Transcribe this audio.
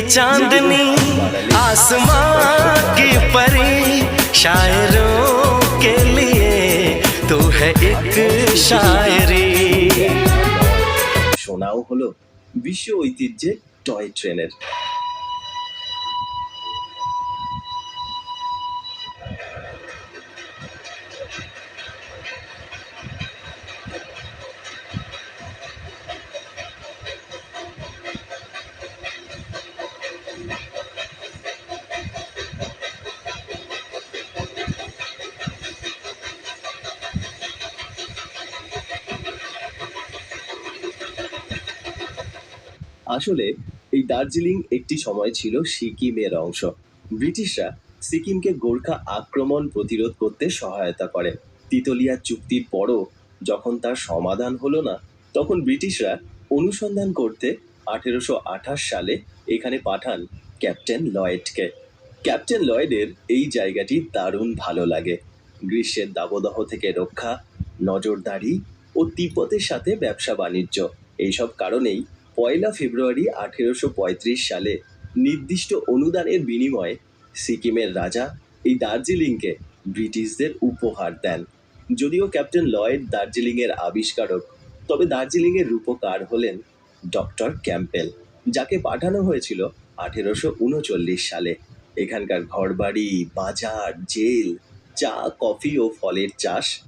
चांदनी आसमां की परी शायरों के लिए तू है एक शायरी। শোনাও হলো বিশ্ব ঐতিহ্যের টয় ট্রেনের। আসলে এই দার্জিলিং একটি সময় ছিল সিকিমের অংশ। ব্রিটিশরা সিকিমকে গোর্খা আক্রমণ প্রতিরোধ করতে সহায়তা করে। তিতলিয়া চুক্তির পরও যখন তার সমাধান হলো না, তখন ব্রিটিশরা অনুসন্ধান করতে 1828 সালে এখানে পাঠান ক্যাপ্টেন লয়েডকে। ক্যাপ্টেন লয়েডের এই জায়গাটি দারুণ ভালো লাগে। গ্রীষ্মের দাবদাহ থেকে রক্ষা, নজরদারি ও তিব্বতের সাথে ব্যবসা বাণিজ্য, এইসব কারণেই 1 ফেব্রুয়ারি 1835 সালে নির্দিষ্ট অনুদানের বিনিময়ে সিকিমের রাজা এই দার্জিলিংকে ব্রিটিশদের উপহার দেন। যদিও ক্যাপ্টেন লয়েড দার্জিলিংয়ের আবিষ্কারক, তবে দার্জিলিংয়ের রূপকার হলেন ডক্টর ক্যাম্পেল, যাকে পাঠানো হয়েছিল 1839 সালে। এখানকার ঘরবাড়ি, বাজার, জেল, চা, কফি ও ফলের চাষ